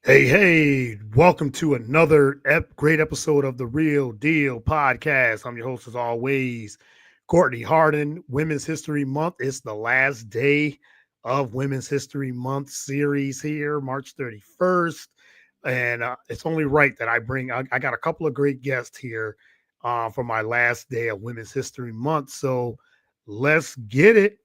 Hey, welcome to another great episode of the Real Deal podcast. I'm your host, as always, Courtney Harden. Women's History Month. It's the last day of Women's History Month series here, March 31st. And it's only right that I got a couple of great guests here for my last day of Women's History Month. So let's get it.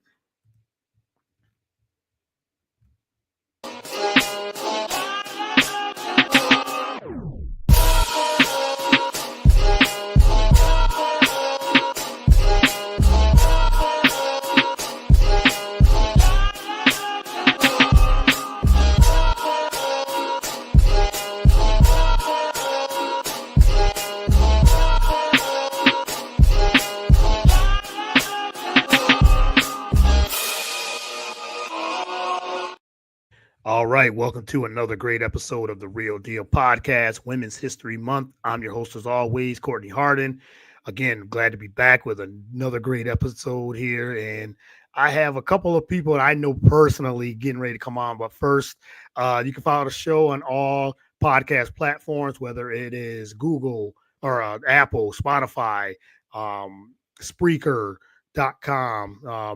All right, welcome to another great episode of the Real Deal Podcast, Women's History Month. I'm your host, as always, Courtney Harden. Again, glad to be back with another great episode here. And I have a couple of people that I know personally getting ready to come on. But first, you can follow the show on all podcast platforms, whether it is Google or Apple, Spotify, Spreaker.com,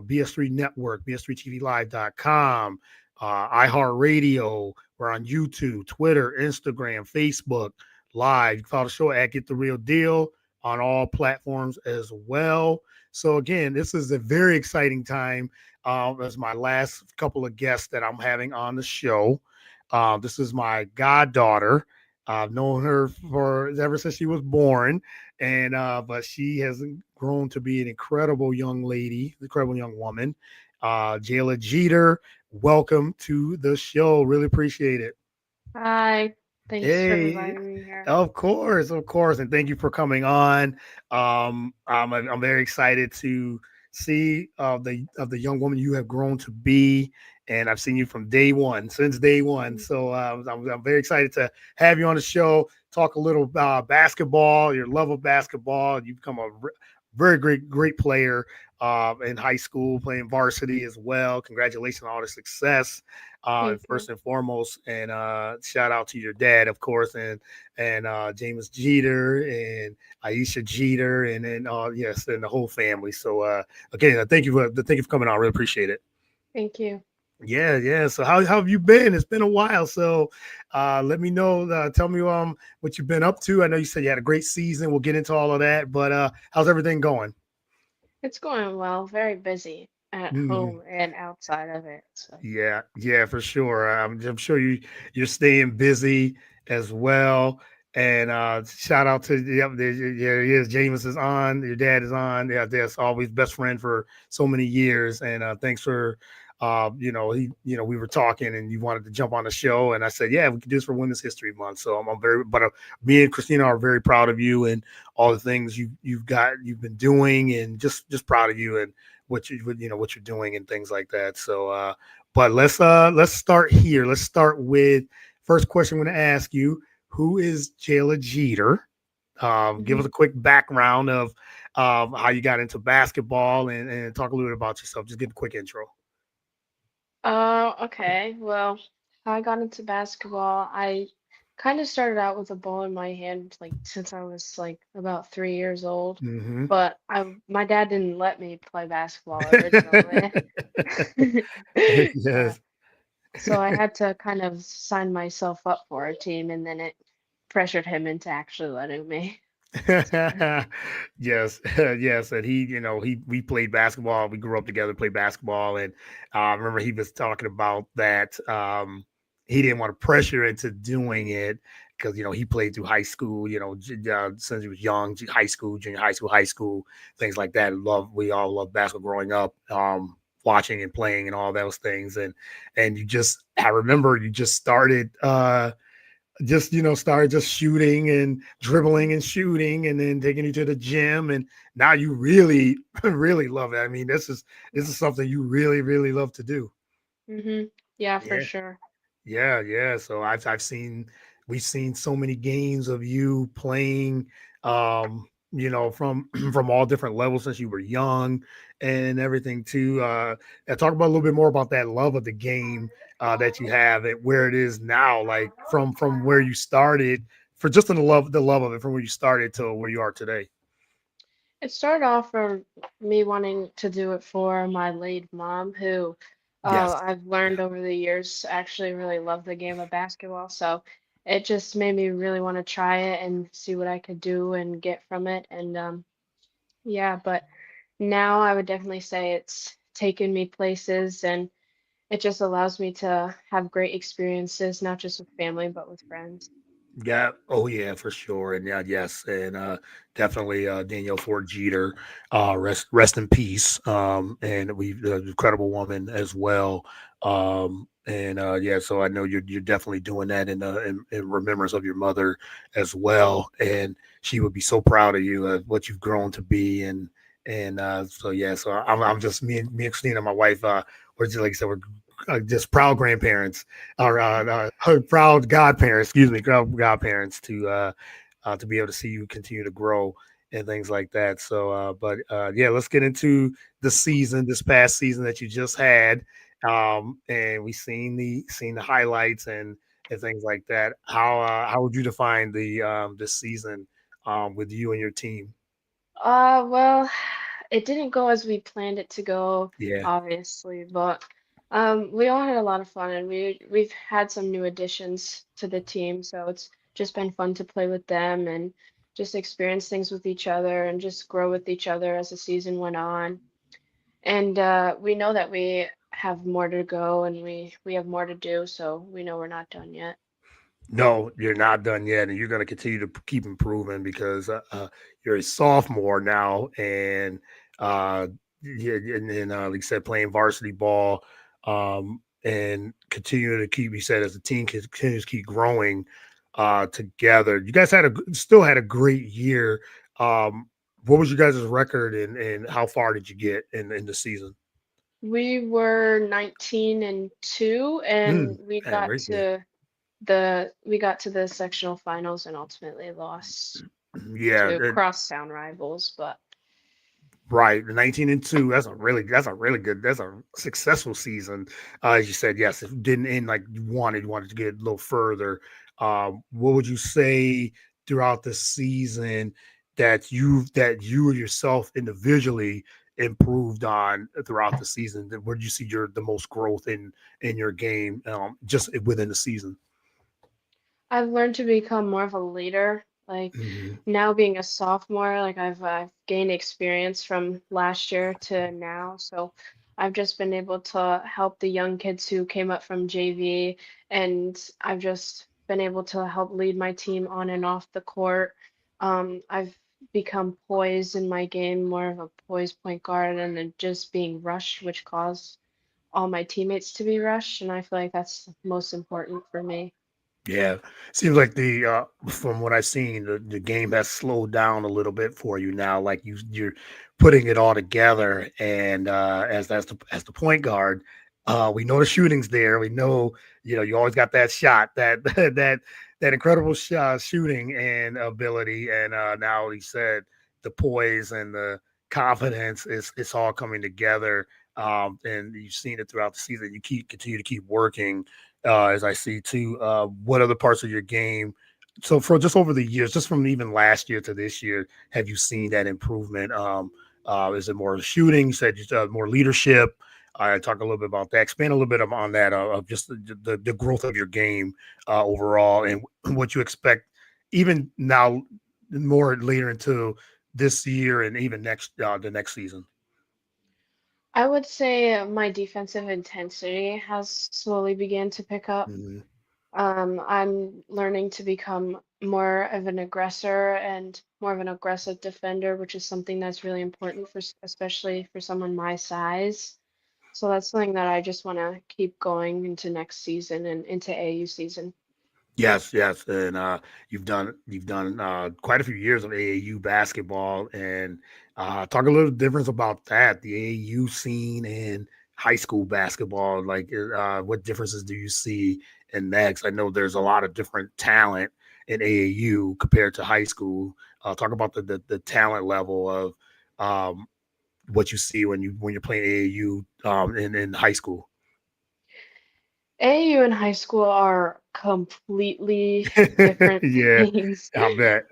BS3 Network, BS3TVLive.com, iHeartRadio. We're on YouTube, Twitter, Instagram, Facebook, Live. You can follow the show at Get the Real Deal on all platforms as well. So again, this is a very exciting time. As my last couple of guests that I'm having on the show. This is my goddaughter. I've known her for ever since she was born, and but she has grown to be an incredible young lady, incredible young woman. Jayla Geter, welcome to the show. Really appreciate it. Hi, thanks for Hey, inviting me here. of course, and thank you for coming on. I'm very excited to see the young woman you have grown to be, and I've seen you from day one, since day one. Mm. So I'm very excited to have you on the show. Talk a little about basketball, your love of basketball. You've become a very great player in high school, playing varsity as well. Congratulations on all the success, Thank you. first and foremost. And shout out to your dad, of course, and James Jeter and Aisha Jeter, and then yes, and the whole family. So again, thank you for coming on. I really appreciate it. Thank you. Yeah. So how have you been? It's been a while. So let me know. Tell me what you've been up to. I know you said you had a great season. We'll get into all of that. But how's everything going? It's going well, very busy at Mhm. home and outside of it. So, Yeah, for sure. I'm sure you're staying busy as well. And shout out to yeah, yes, James is on. Your dad is on. Yeah, that's always best friend for so many years. And thanks for we were talking and you wanted to jump on the show, and I said, yeah, we could do this for Women's History Month. So I'm very, but me and Christina are very proud of you and all the things you've been doing, and just proud of you and what you're doing and things like that. So but let's start here. Let's start with first question I'm going to ask you. Who is Jayla Jeter? Give us mhm. a quick background of how you got into basketball, and talk a little bit about yourself. Just give a quick intro. Okay. Well, how I got into basketball, I kind of started out with a ball in my hand, like since I was like about 3 years old. Hmm. But my dad didn't let me play basketball originally. Uh, Yes. So I had to kind of sign myself up for a team, and then it pressured him into actually letting me. Yes, yes, and we played basketball. We grew up together, played basketball, and I remember he was talking about that. He didn't want to pressure into doing it because he played through high school. Since he was young, high school, junior high school, things like that. We all loved basketball growing up. Watching and playing and all those things, and I remember you just started. Started just shooting and dribbling and shooting, and then taking you to the gym, and now you really really love it. I mean, this is something you really love to do. Mm-hmm. Yeah, for Yeah, sure. yeah. So we've seen so many games of you playing, from from all different levels since you were young, and everything too. And talk about a little bit more about that love of the game that you have and where it is now, like from where you started, for just the love of it from where you started to where you are today. It started off from me wanting to do it for my late mom, who Yes. I've learned over the years actually really love the game of basketball. So it just made me really want to try it and see what I could do and get from it. And yeah, but now I would definitely say it's taken me places and it just allows me to have great experiences, not just with family, but with friends. Yeah. Oh, yeah, for sure. And yeah, yes, and definitely Danielle Ford Jeter, rest in peace. And we incredible woman as well. And yeah, so I know you're definitely doing that in remembrance of your mother as well. And she would be so proud of you, what you've grown to be. And so yeah, so I'm just me and Christina, my wife. We're just like I said, we're just proud grandparents or her proud godparents, excuse me, godparents to be able to see you continue to grow and things like that. So, but yeah, let's get into the season, this past season that you just had, and we seen the highlights and things like that. How would you define this season with you and your team? Well, it didn't go as we planned it to go, Yeah. obviously, but we all had a lot of fun and we've had some new additions to the team, so it's just been fun to play with them and just experience things with each other and just grow with each other as the season went on. And we know that we have more to go and we have more to do, so we know we're not done yet. No, you're not done yet, and you're going to continue to keep improving because you're a sophomore now, and yeah, and like you said, playing varsity ball, and continue to keep. You said as the team continues to keep growing together. You guys still had a great year. What was you guys' record, and how far did you get in the season? We were 19 and 2 and Yeah, very good. we got to the sectional finals and ultimately lost Yeah, to crosstown rivals, but right, 19-2. That's a really good. That's a successful season. As you said, yes, it didn't end like you wanted to get a little further. What would you say throughout the season that you yourself individually improved on throughout the season? Where did you see the most growth in your game, just within the season? I've learned to become more of a leader. Like Hmm. now being a sophomore, like I've gained experience from last year to now, so I've just been able to help the young kids who came up from JV, and I've just been able to help lead my team on and off the court. I've become poised in my game, more of a poised point guard, and then just being rushed, which caused all my teammates to be rushed, and I feel like that's most important for me. Yeah, seems like from what I've seen, the game has slowed down a little bit for you now. Like you're putting it all together, and as the point guard, we know the shooting's there. We know you always got that shot, that incredible shot, shooting and ability, and now he said the poise and the confidence is it's all coming together. And you've seen it throughout the season. You continue to keep working as I see too. What other parts of your game? So for just over the years, just from even last year to this year, have you seen that improvement? Is it more shooting? You said more leadership. I talk a little bit about that. Expand a little bit on that of just the growth of your game overall and what you expect even now more later into this year and even the next season. I would say my defensive intensity has slowly began to pick up. Mhm. I'm learning to become more of an aggressor and more of an aggressive defender, which is something that's really important especially for someone my size. So that's something that I just want to keep going into next season and into AU season. Yes, yes, and you've done quite a few years of AAU basketball, and talk a little difference about that, the AAU scene and high school basketball. Like, what differences do you see in that? 'Cause I know there's a lot of different talent in AAU compared to high school. Talk about the talent level of um, what you see when you're playing AAU in high school. AAU and high school are completely different Yeah, things. I bet.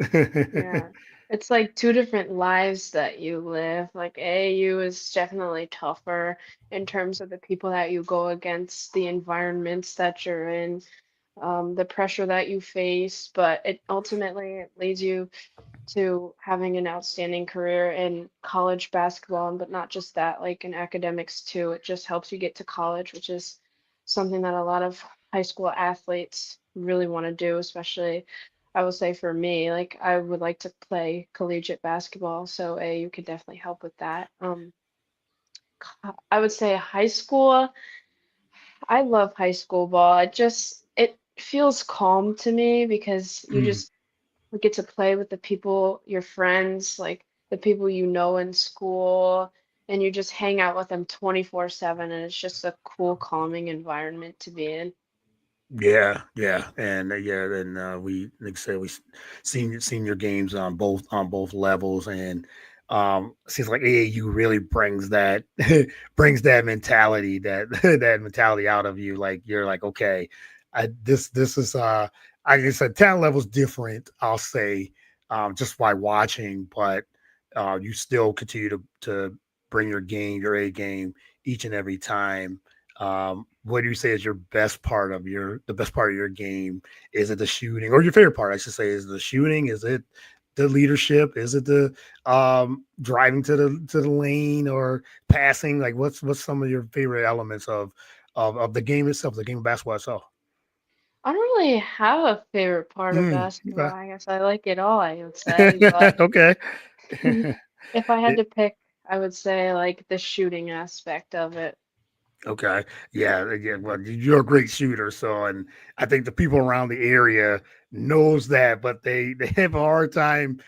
Yeah. It's like two different lives that you live. Like AAU is definitely tougher in terms of the people that you go against, the environments that you're in, the pressure that you face, but it ultimately it leads you to having an outstanding career in college basketball, but not just that, like in academics too. It just helps you get to college, which is something that a lot of high school athletes really want to do, especially I will say for me, like I would like to play collegiate basketball, so A, you could definitely help with that. I would say high school, I love high school ball. It feels calm to me because you Mm, just get to play with the people, your friends, like the people you know in school, and you just hang out with them 24/7, and it's just a cool, calming environment to be in. yeah, yeah, and we like I said seen your games on both levels, and seems like AAU really brings that brings that mentality that mentality out of you. Like you're like, okay, this is I guess the talent level's different. I'll say just by watching, but you still continue to bring your game, your A game, each and every time. What do you say is your best part of the best part of your game? Is it the shooting, or your favorite part? I should say, is it the shooting? Is it the leadership? Is it the driving to the lane or passing? Like, what's some of your favorite elements of the game itself, the game of basketball itself? I don't really have a favorite part of basketball. Okay. I guess I like it all, I would say, but Okay. if I had It- to pick, I would say like the shooting aspect of it. Okay. Yeah, yeah. Well, you're a great shooter, so and I think the people around the area knows that, but they have a hard time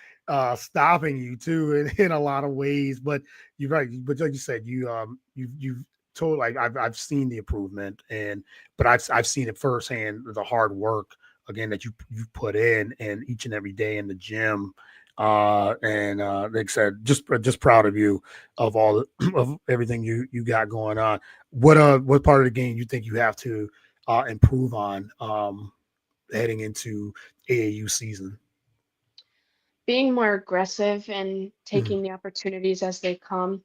stopping you too in a lot of ways. But you're right. But like you said, you've told like I've seen the improvement and but I've seen it firsthand the hard work again that you've put in and each and every day in the gym. And like I said, just proud of you of all of everything you got going on. What part of the game you think you have to improve on heading into AAU season? Being more aggressive and Mm, taking the opportunities as they come.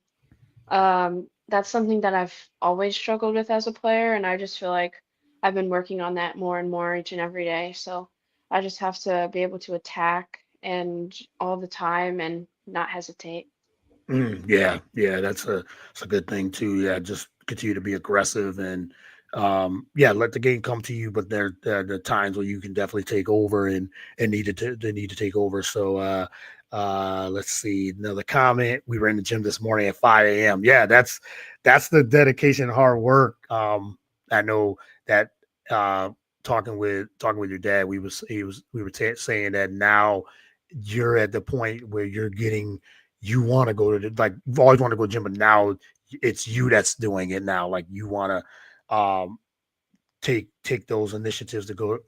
That's something that I've always struggled with as a player, and I just feel like I've been working on that more and more each and every day. So I just have to be able to attack and all the time and not hesitate. yeah, yeah, that's a good thing too. Yeah, just continue to be aggressive and yeah, let the game come to you. But there are the times where you can definitely take over and they need to take over. So let's see another comment. We were in the gym this morning at 5 a.m. Yeah, that's the dedication, and hard work. I know that uh, talking with your dad, we were saying that now you're at the point where you're getting you want to go to like you've always wanted to go to the gym, but now it's you that's doing it now. Like you want to take those initiatives to go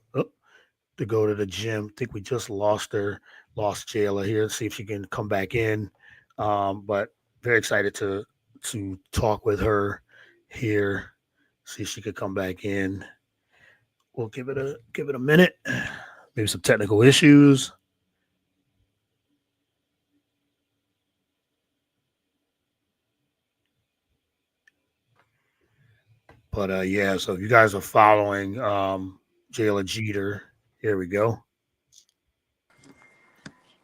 to the gym. I think we just lost Jayla here. See if she can come back in. But very excited to talk with her here. See if she could come back in. We'll give it a minute. Maybe some technical issues. But yeah, so if you guys are following Jayla Geter, here we go.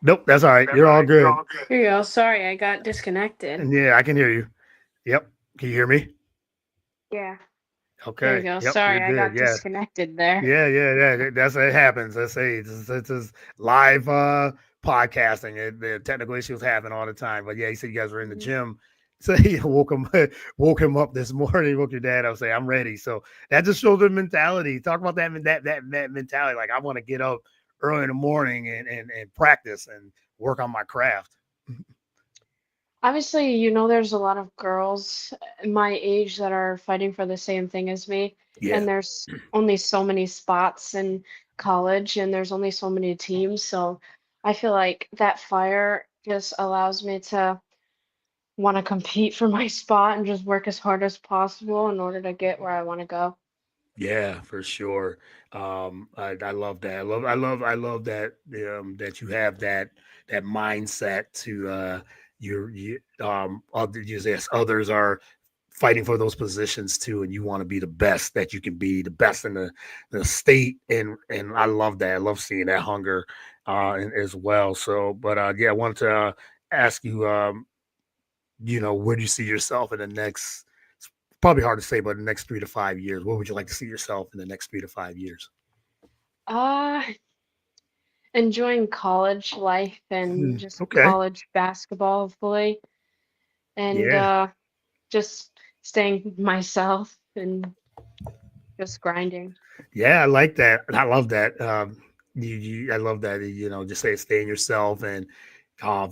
Nope, that's all right. You're all good. Here you go. Sorry, I got disconnected. And yeah, I can hear you. Yep. Can you hear me? Yeah, there you Okay. go. Yep, you're Sorry, I good. got Yeah. disconnected there. Yeah. That's it happens. Let's say it's live podcasting. The technical issues happen all the time. But yeah, he said you guys were in the Mhm. gym. So he woke him up this morning. Woke your dad up. Say I'm ready. So that just shows the mentality. Talk about that mentality. Like I want to get up early in the morning and practice and work on my craft. Obviously, there's a lot of girls my age that are fighting for the same thing as me, Yeah. and there's only so many spots in college, and there's only so many teams. So I feel like that fire just allows me to want to compete for my spot and just work as hard as possible in order to get where I want to go. Yeah, for sure. I love that. I love that that you have that mindset to other, you as others are fighting for those positions too, and you want to be the best that you can be, the best in the state, and I love that. I love seeing that hunger as well. So, but yeah, I wanted to ask you, where do you see yourself in the next? It's probably hard to say, but the next 3 to 5 years, what would you like to see yourself in the next 3 to 5 years? Uh, Enjoying college life and just Okay, college basketball, hopefully, and yeah. just staying myself and just grinding. Yeah, I like that. I love that. I love that. Just stay in yourself and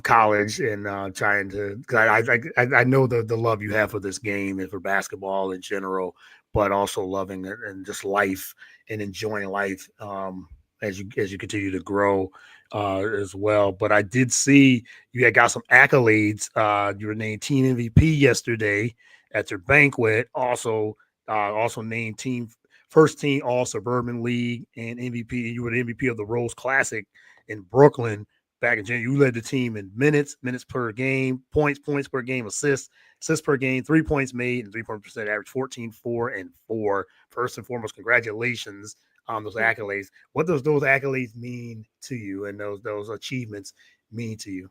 college and trying to. 'Cause I know the love you have for this game and for basketball in general, but also loving it and just life and enjoying life as you continue to grow as well. But I did see you had got some accolades. You were named team MVP yesterday at your banquet. Also named team first team All Suburban League and MVP. You were the MVP of the Rose Classic in Brooklyn back in January. You led the team in minutes per game, points per game, assists per game, 3 points made, and 3 point percent average 14, 4, and 4. First and foremost, congratulations on those Thank you. accolades. What does those accolades mean to you and those achievements mean to you?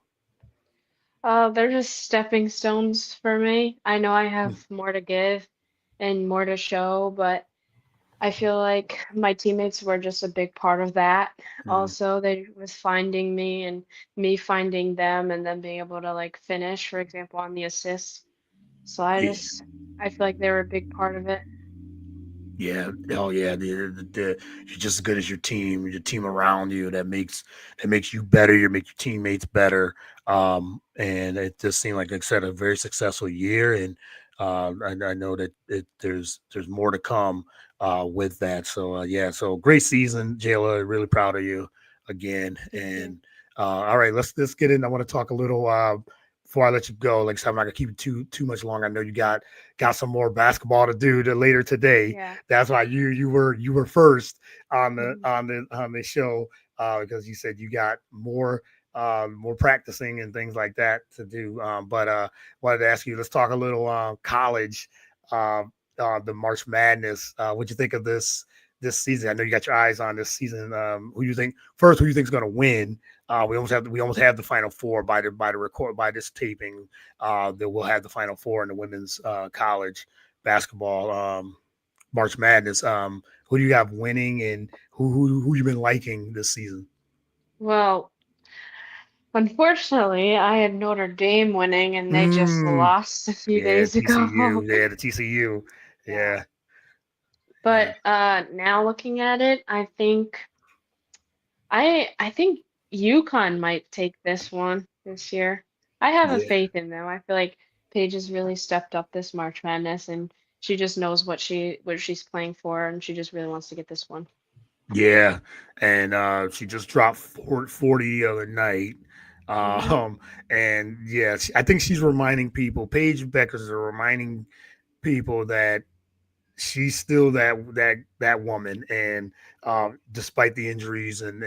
They're just stepping stones for me. I know I Mm, have more to give and more to show, but I feel like my teammates were just a big part of that. mm, Also, they was finding me and me finding them and then being able to like finish, for example, on the assist. So yeah. I feel like they were a big part of it. Yeah, oh yeah, you're just as good as your team around you. That makes you better. You make your teammates better. And it just seemed like I said, a very successful year, and I know that there's more to come with that. So yeah, so great season, Jayla. Really proud of you again. Thank you. And all right, let's get in. I want to talk a little before I let you go. Like I said, I'm not gonna keep it too much longer. I know you got some more basketball to do later today. Yeah. That's why you were first on the Mhm. on the on the show because you said you got more practicing and things like that to do. But wanted to ask you, let's talk a little college, uh, the March Madness. What you think of this season? I know you got your eyes on this season. Who you think first? Who you think is going to win? We almost have the final four by this taping. That we'll have the final four in the women's college basketball March Madness. Who do you have winning, and who you been liking this season? Well, unfortunately, I had Notre Dame winning and they just Mm, lost a few yeah, days TCU. ago. Yeah, the TCU. Yeah. Yeah, But yeah, now looking at it, I think UConn might take this one this year. I have a yeah, faith in them. I feel like Paige has really stepped up this March Madness and she just knows what she's playing for and she just really wants to get this one. yeah. And she just dropped 40 the other night. Hmm. Um, and yeah, I think she's reminding people. Paige Beckers are reminding people that she's still that woman, and despite the injuries and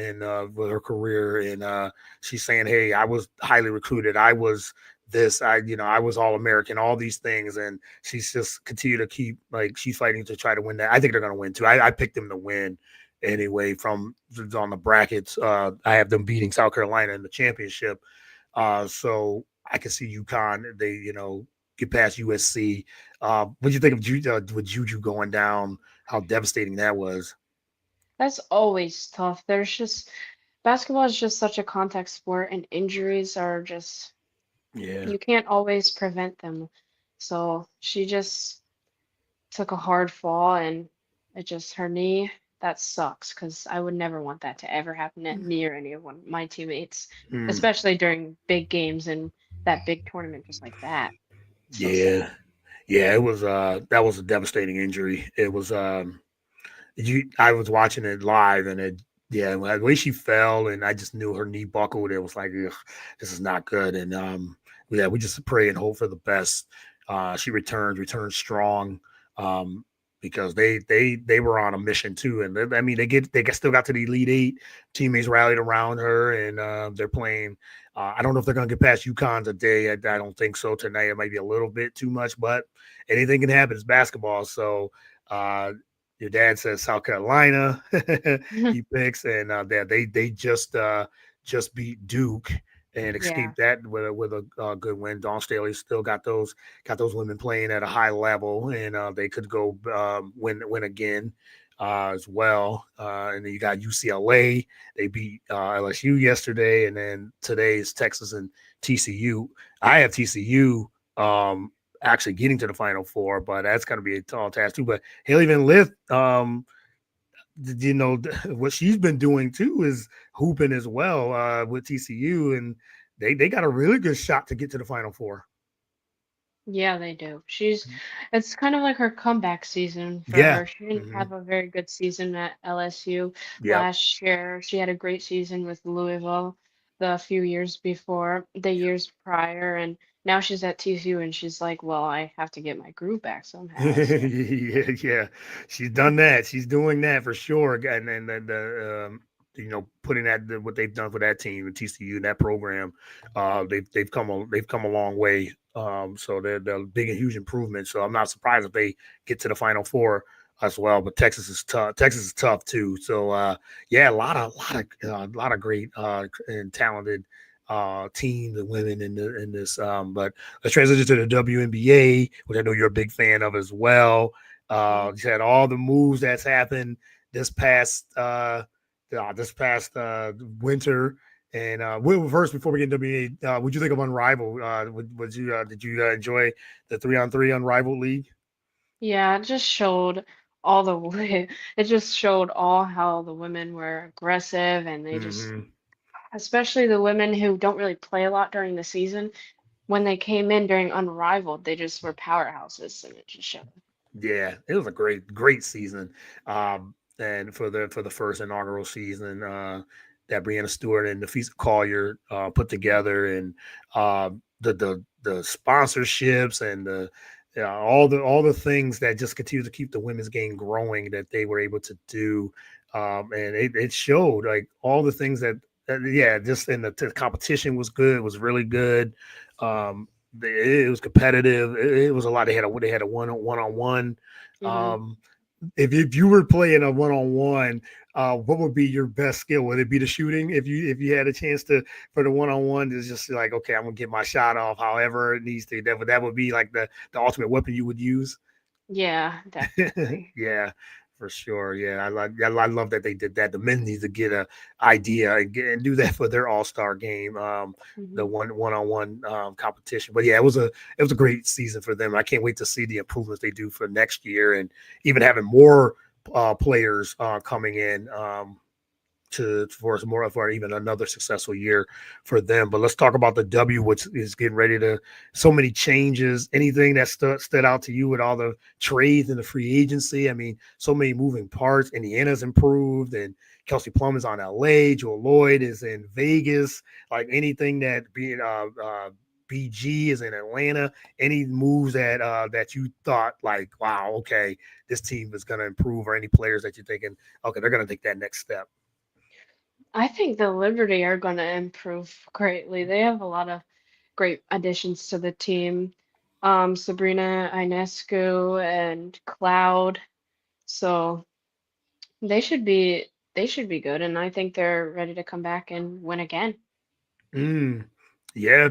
with her career, and she's saying, hey, I was highly recruited, I was this, I was all American, all these things, and she's just continue to keep, like, she's fighting to try to win that. I think they're going to win too. I picked them to win anyway from on the brackets. I have them beating South Carolina in the championship, so I can see UConn, they get past USC. What do you think of with Juju going down? How devastating that was. That's always tough. There's just basketball is just such a contact sport and injuries are just Yeah. you can't always prevent them. So she just took a hard fall and it just her knee that sucks because I would never want that to ever happen at near any of one of my teammates, Hmm. especially during big games and that big tournament just like that. So Yeah. sad. Yeah. It was. That was a devastating injury. It was. I was watching it live, and it. Yeah, the way she fell, and I just knew her knee buckled. It was like, ugh, this is not good. And yeah, we just pray and hope for the best. She returns strong, um, because they were on a mission too, and I mean still got to the Elite Eight. Teammates rallied around her, and they're playing. I don't know if they're gonna get past UConn today. I don't think so tonight. It might be a little bit too much, but anything can happen. It's basketball, so. Uh, your dad says South Carolina. He picks, and they just beat Duke and Yeah. escaped that with a good win. Dawn Staley still got those women playing at a high level, and they could go win again as well. And then you got UCLA. They beat LSU yesterday, and then today is Texas and TCU. I have TCU. Actually getting to the Final Four, but that's going to be a tall task too. But Haley Van Lith, you know, what she's been doing too is hooping as well with TCU, and they got a really good shot to get to the Final Four. Yeah, they do. It's kind of like her comeback season for Yeah. her. She didn't Hmm. have a very good season at LSU Yep. last year. She had a great season with Louisville the few years before, the years prior, and now she's at TCU and she's like, well, I have to get my groove back somehow. So, Yeah, yeah, she's done that. She's doing that for sure. And you know, putting what they've done for that team and TCU and that program, they've come a long way. So they're big and huge improvements. So I'm not surprised if they get to the Final Four as well. But Texas is tough. Texas is tough too. So yeah, a lot of great and talented teams and women in this. But let's transition to the WNBA, which I know you're a big fan of as well. mhm. You had all the moves that's happened this past winter. And first, before we get into WNBA, would you think of Unrivaled? Would you did you enjoy the 3-on-3 Unrivaled League? Yeah, it just showed all the it just showed all how the women were aggressive and they just, Hmm. especially the women who don't really play a lot during the season, when they came in during Unrivaled, they just were powerhouses and it just showed. Yeah, it was a great season. And for the first inaugural season, that Brianna Stewart and Nafisa Collier put together, and the sponsorships and the all the things that just continue to keep the women's game growing that they were able to do, and it showed like all the things yeah, just in the competition was good, was really good. It was competitive. It was a lot. They had a one on one. Hmm. If you were playing a one on one, what would be your best skill? Would it be the shooting? If you had a chance to for the one on one, it's just like okay, I'm gonna get my shot off. However it needs to. That would be like the ultimate weapon you would use. Yeah, definitely. Yeah, for sure. Yeah, I love that they did that. The men need to get a idea and do that for their All Star game. The Hmm. one on one competition. But yeah, it was a great season for them. I can't wait to see the improvements they do for next year and even having more players coming in. To for more for even another successful year for them. But let's talk about the W, which is getting ready to so many changes. Anything that stood out to you with all the trades and the free agency? I mean, so many moving parts. Indiana's improved, and Kelsey Plum is on LA. Joel Lloyd is in Vegas. Like anything that being BG is in Atlanta. Any moves that you thought like, wow, okay, this team is going to improve, or any players that you're thinking, okay, they're going to take that next step. I think the Liberty are going to improve greatly. They have a lot of great additions to the team. Sabrina Ionescu and Cloud. So they should be good, and I think they're ready to come back and win again. Mm. Yeah,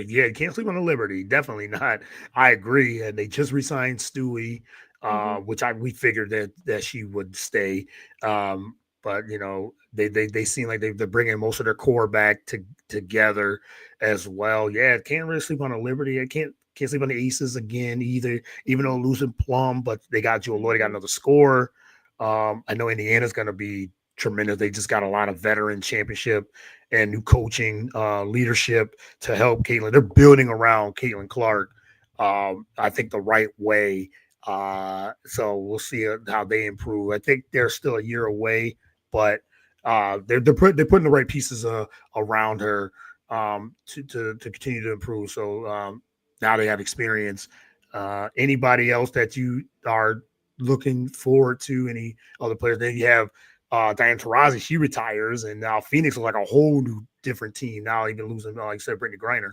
yeah, can't sleep on the Liberty. Definitely not. I agree. And they just resigned Stewie, Hmm. which we figured that she would stay. But you know, they seem like they're bringing most of their core back together as well. Yeah, can't really sleep on the Liberty. I can't sleep on the Aces again either. Even though losing Plum, but they got Joel Lloyd, they got Hmm. another score. I know Indiana's going to be tremendous. They just got a lot of veteran championship and new coaching leadership to help Caitlin. They're building around Caitlin Clark, I think, the right way. So we'll see how they improve. I think they're still a year away, but they're putting the right pieces around her. to continue to improve. So now they have experience. Anybody else that you are looking forward to? Any other players? Then you have Diane Taurasi. She retires, and now Phoenix is like a whole new different team. Now even losing, like I said, Brittany Griner.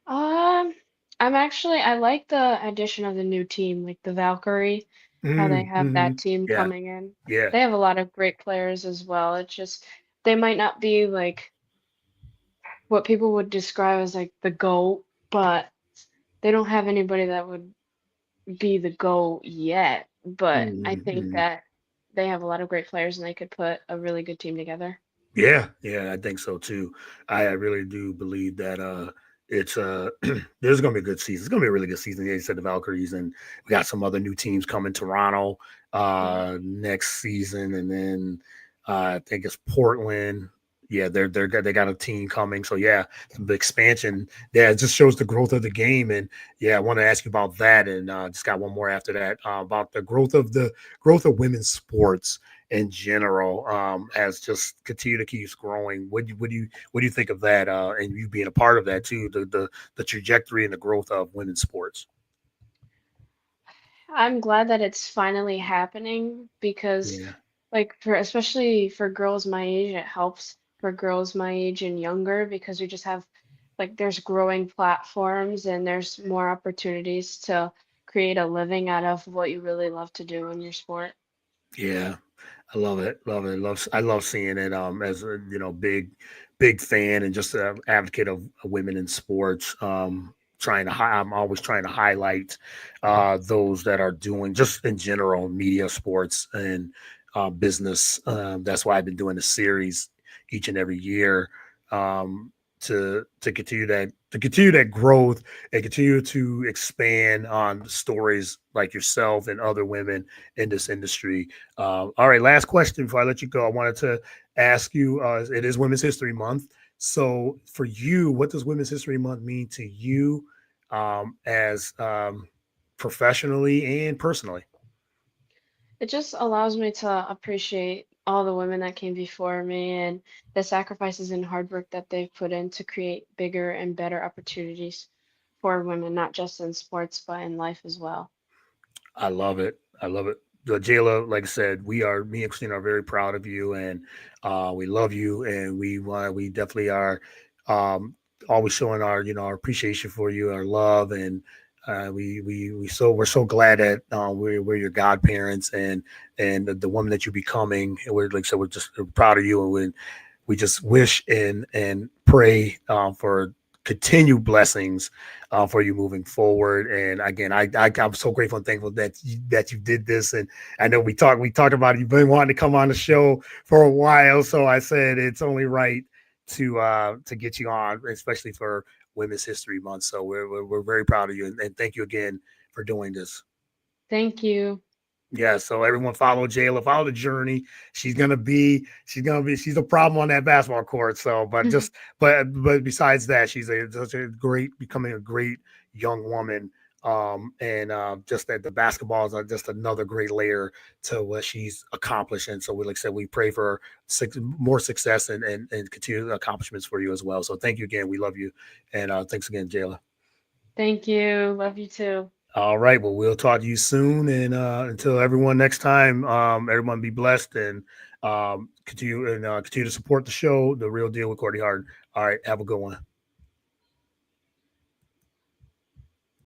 Um, I like the addition of the new team, like the Valkyrie, how they have Mm-hmm. that team Yeah, coming in. yeah. They have a lot of great players as well. It's just they might not be like what people would describe as like the GOAT, but they don't have anybody that would be the GOAT yet. But I think Mm-hmm. that they have a lot of great players and they could put a really good team together. Yeah, yeah, I think so too. I really do believe that it's there's gonna be a good season. It's gonna be a really good season. Yeah, you said the Valkyries, and we got some other new teams coming. Toronto Mhm. next season, and then I think it's Portland. Yeah, they got a team coming. So yeah, the expansion. Yeah, it just shows the growth of the game. And yeah, I want to ask you about that. And just got one more after that about the growth of women's sports in general has just continued to keep growing. What do you think of that? And you being a part of that too, the trajectory and the growth of women's sports. I'm glad that it's finally happening because, Yeah, like, for especially for girls my age, it helps for girls my age and younger because we just have, like, there's growing platforms and there's more opportunities to create a living out of what you really love to do in your sport. yeah. I love it, love it, I love seeing it. As a big fan and just an advocate of women in sports. I'm always trying to highlight those that are doing just in general media, sports, and business. That's why I've been doing a series each and every year to continue that growth and continue to expand on stories like yourself and other women in this industry. All right, last question before I let you go. I wanted to ask you, it is Women's History Month. So for you, what does Women's History Month mean to you as professionally and personally? It just allows me to appreciate all the women that came before me and the sacrifices and hard work that they've put in to create bigger and better opportunities for women, not just in sports, but in life as well. I love it. I love it. Jayla, like I said, me and Christina are very proud of you, and we love you, and we definitely are um, always showing our our appreciation for you, our love, and we're so glad that we're your godparents, and the woman that you're becoming. And we're like I said, we're just proud of you, and we just wish and pray for continued blessings for you moving forward. And again, I'm so grateful and thankful that you did this. And I know we talked about it. You've been wanting to come on the show for a while, so I said it's only right to get you on, especially for Women's History Month. So we're very proud of you, and thank you again for doing this. Thank you. Yeah, so everyone follow Jayla, follow the journey. She's a problem on that basketball court. So, but besides that, she's such a great, becoming a great young woman. And just that the basketballs are just another great layer to what she's accomplished. And so, like I said, we pray for more success and continued accomplishments for you as well. So, thank you again. We love you, and thanks again, Jayla. Thank you. Love you too. All right. Well, we'll talk to you soon. And until everyone next time, everyone be blessed and continue to support the show, The Real Deal with Courtney Hart. All right. Have a good one.